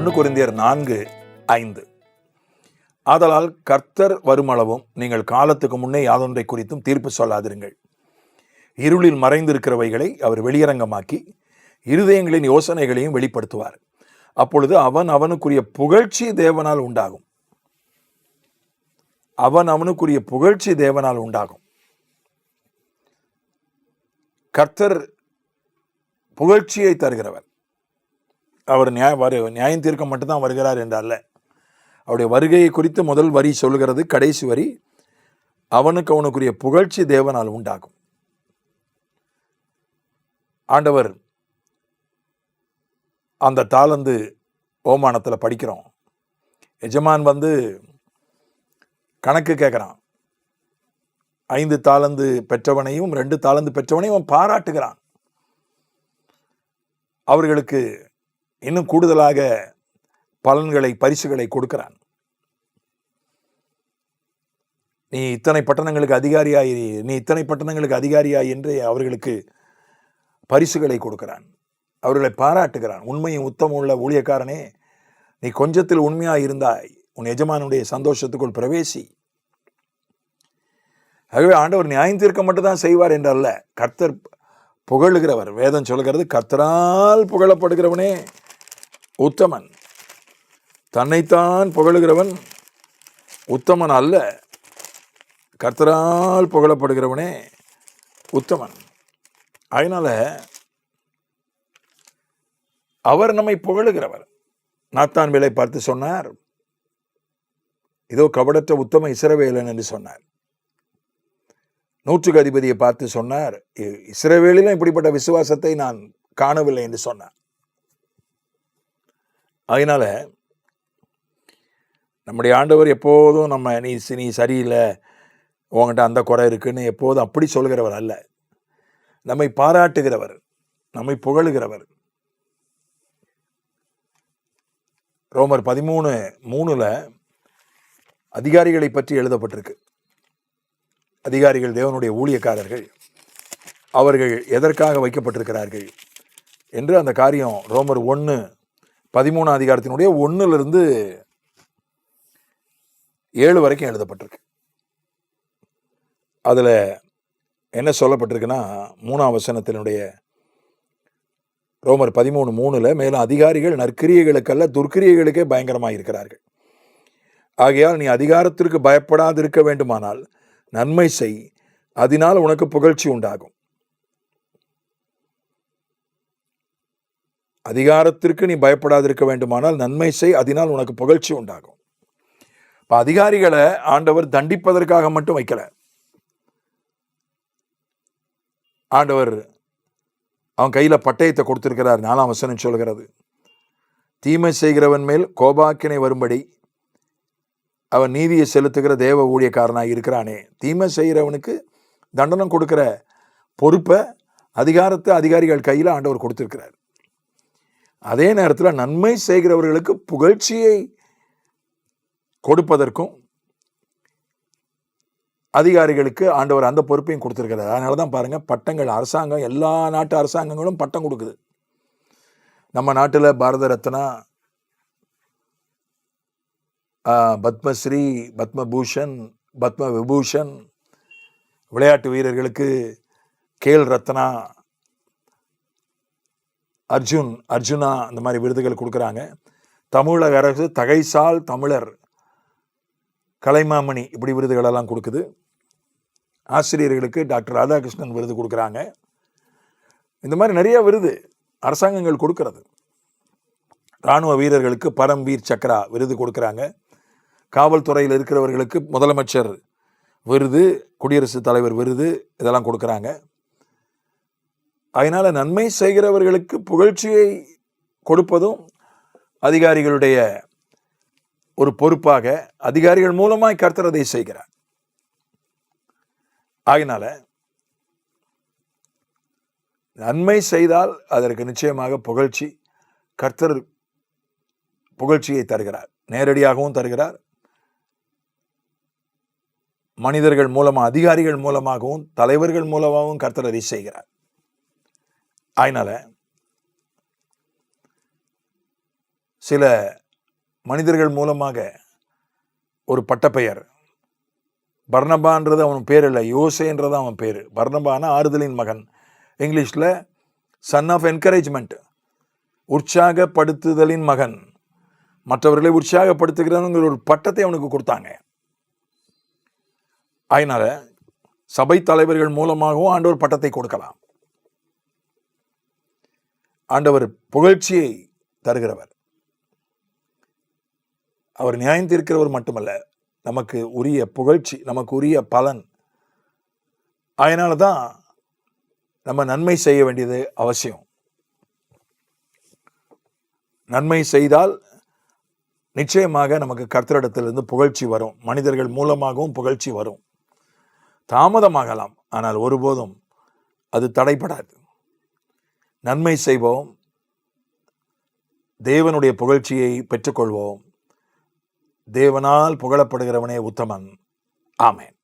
1 கொரிந்தியர் 4:5. ஆதலால் கர்த்தர் வருமளவும் நீங்கள் காலத்துக்கு முன்னே யாதொன்றை குறித்தும் தீர்ப்பு சொல்லாதிருங்கள். இருளில் மறைந்திருக்கிறவைகளை அவர் வெளியரங்கமாக்கி இருதயங்களின் யோசனைகளையும் வெளிப்படுத்துவார். அப்பொழுது அவனுக்குரிய புகழ்ச்சி தேவனால் உண்டாகும். அவனுக்குரிய புகழ்ச்சி தேவனால் உண்டாகும். கர்த்தர் புகழ்ச்சியை தருகிறவர். அவர் நியாயம் தீர்க்க மட்டும்தான் வருகிறார் என்றல்ல. அவருடைய வருகையை குறித்து முதல் வரி சொல்கிறது, கடைசி வரி அவனுக்குரிய புகழ்ச்சி தேவனால் உண்டாகும். ஆண்டவர் அந்த தாளந்து ஓமானத்தில் படிக்கிறோம். எஜமான் கணக்கு கேட்குறான். 5 தாளந்து பெற்றவனையும் 2 தாளந்து பெற்றவனையும் அவன் பாராட்டுகிறான். அவர்களுக்கு இன்னும் கூடுதலாக பலன்களை, பரிசுகளை கொடுக்கிறான். நீ இத்தனை பட்டணங்களுக்கு அதிகாரியாய் என்று அவர்களுக்கு பரிசுகளை கொடுக்கிறான். அவர்களை பாராட்டுகிறான். உண்மையும் உத்தமம் உள்ள ஊழியக்காரனே, நீ கொஞ்சத்தில் உண்மையாக இருந்தாய், உன் எஜமானுடைய சந்தோஷத்துக்குள் பிரவேசி. ஆகவே ஆண்டவர் நியாயம் தீர்க்க மட்டும்தான் செய்வார் என்றல்ல, கர்த்தர் புகழுகிறவர். வேதம் சொல்கிறது, கர்த்தரால் புகழப்படுகிறவனே உத்தமன். தன்னைத்தான் புகழுகிறவன் உத்தமன் அல்ல, கர்த்தரால் புகழப்படுகிறவனே உத்தமன். அதனால அவர் நம்மை புகழுகிறவர். நாத்தான்வேலை பார்த்து சொன்னார், இதோ கபடற்ற உத்தம இஸ்ரவேலன் என்று சொன்னார். 100க்கு அதிபதியை பார்த்து சொன்னார், இஸ்ரவேலிலும் இப்படிப்பட்ட விசுவாசத்தை நான் காணவில்லை என்று சொன்னார். அதனால நம்முடைய ஆண்டவர் எப்போதும் நம்ம நீ சரியில்லை, உங்கள்கிட்ட அந்த குறை இருக்குன்னு எப்போதும் அப்படி சொல்கிறவர் அல்ல. நம்மை பாராட்டுகிறவர், நம்மை புகழுகிறவர். ரோமர் 13:3 அதிகாரிகளை பற்றி எழுதப்பட்டிருக்கு. அதிகாரிகள் தேவனுடைய ஊழியக்காரர்கள். அவர்கள் எதற்காக வைக்கப்பட்டிருக்கிறார்கள் என்று அந்த காரியம் ரோமர் 1:13 அதிகாரத்தினுடைய 1-7 வரைக்கும் எழுதப்பட்டிருக்கு. அதில் என்ன சொல்லப்பட்டிருக்குன்னா, 3ஆம் வசனத்தினுடைய ரோமர் 13:3 மேலும் அதிகாரிகள் நற்கிரியைகளுக்கல்ல துர்க்கிரியைகளுக்கே பயங்கரமாக இருக்கிறார்கள். ஆகையால் நீ அதிகாரத்திற்கு பயப்படாதிருக்க வேண்டுமானால் நன்மை செய், அதனால் உனக்கு புகழ்ச்சி உண்டாகும். அதிகாரத்திற்கு நீ பயப்படாதிருக்க வேண்டுமானால் நன்மை செய், அதனால் உனக்கு புகழ்ச்சி உண்டாகும். இப்போ அதிகாரிகளை ஆண்டவர் தண்டிப்பதற்காக மட்டும் வைக்கல. ஆண்டவர் அவன் கையில் பட்டயத்தை கொடுத்திருக்கிறார். 4ஆம் வசனம் சொல்கிறது, தீமை செய்கிறவன் மேல் கோபாக்கினை வரும்படி அவன் நீதியை செலுத்துகிற தேவ ஊழியக்காரனாக இருக்கிறானே. தீமை செய்கிறவனுக்கு தண்டனம் கொடுக்கிற பொறுப்பை, அதிகாரத்தை அதிகாரிகள் கையில் ஆண்டவர் கொடுத்திருக்கிறார். அதே நேரத்தில் நன்மை செய்கிறவர்களுக்கு புகழ்ச்சியை கொடுப்பதற்கும் அதிகாரிகளுக்கு ஆண்டவர் அந்த பொறுப்பையும் கொடுத்திருக்கிறார். அதனால தான் பாருங்க, பட்டங்கள் அரசாங்கம், எல்லா நாட்டு அரசாங்கங்களும் பட்டம் கொடுக்குது. நம்ம நாட்டில் பாரத ரத்னா, பத்மஸ்ரீ, பத்மபூஷன், பத்ம விபூஷன், விளையாட்டு வீரர்களுக்கு கேல் ரத்னா, அர்ஜுனா, அந்த மாதிரி விருதுகள் கொடுக்குறாங்க. தமிழக அரசு தகைசால் தமிழர், கலைமாமணி, இப்படி விருதுகளெல்லாம் கொடுக்குது. ஆசிரியர்களுக்கு டாக்டர் ராதாகிருஷ்ணன் விருது கொடுக்குறாங்க. இந்த மாதிரி நிறைய விருது அரசாங்கங்கள் கொடுக்கறது. இராணுவ வீரர்களுக்கு பரம்வீர் சக்ரா விருது கொடுக்குறாங்க. காவல்துறையில் இருக்கிறவர்களுக்கு முதலமைச்சர் விருது, குடியரசுத் தலைவர் விருது, இதெல்லாம் கொடுக்குறாங்க. அதனால நன்மை செய்கிறவர்களுக்கு புகழ்ச்சியை கொடுப்பதும் அதிகாரிகளுடைய ஒரு பொறுப்பாக, அதிகாரிகள் மூலமாய் கர்த்தர் அதை செய்கிறார். ஆகினால நன்மை செய்தால் அதற்கு நிச்சயமாக புகழ்ச்சி, கர்த்தர் புகழ்ச்சியை தருகிறார். நேரடியாகவும் தருகிறார், மனிதர்கள் மூலமாக, அதிகாரிகள் மூலமாகவும், தலைவர்கள் மூலமாகவும் கர்த்தர் அதை செய்கிறார். அதனால சில மனிதர்கள் மூலமாக ஒரு பட்டப்பெயர். பர்னபான்றது அவன் பேர் இல்லை, யோசேன்றது அவன் பேர். பர்னபானா ஆறுதலின் மகன், இங்கிலீஷில் சன் ஆஃப் என்கரேஜ்மெண்ட், உற்சாகப்படுத்துதலின் மகன், மற்றவர்களை உற்சாகப்படுத்துகிறவங்கிற ஒரு பட்டத்தை அவனுக்கு கொடுத்தாங்க. அதனால சபை தலைவர்கள் மூலமாகவும் ஆண்டவர் பட்டத்தை கொடுக்கலாம். ஆண்டவர் புகழ்ச்சியை தருகிறவர். அவர் நியாயம் தீர்க்கிறவர் மட்டுமல்ல, நமக்கு உரிய புகழ்ச்சி, நமக்கு உரிய பலன். அதனால தான் நம்ம நன்மை செய்ய வேண்டியது அவசியம். நன்மை செய்தால் நிச்சயமாக நமக்கு கர்த்தரிடத்திலிருந்து புகழ்ச்சி வரும். மனிதர்கள் மூலமாகவும் புகழ்ச்சி வரும். தாமதமாகலாம், ஆனால் ஒருபோதும் அது தடைப்படாது. நன்மை செய்வோம், தேவனுடைய புகழ்ச்சியை பெற்றுக்கொள்வோம். தேவனால் புகழப்படுகிறவனே உத்தமன். ஆமென்.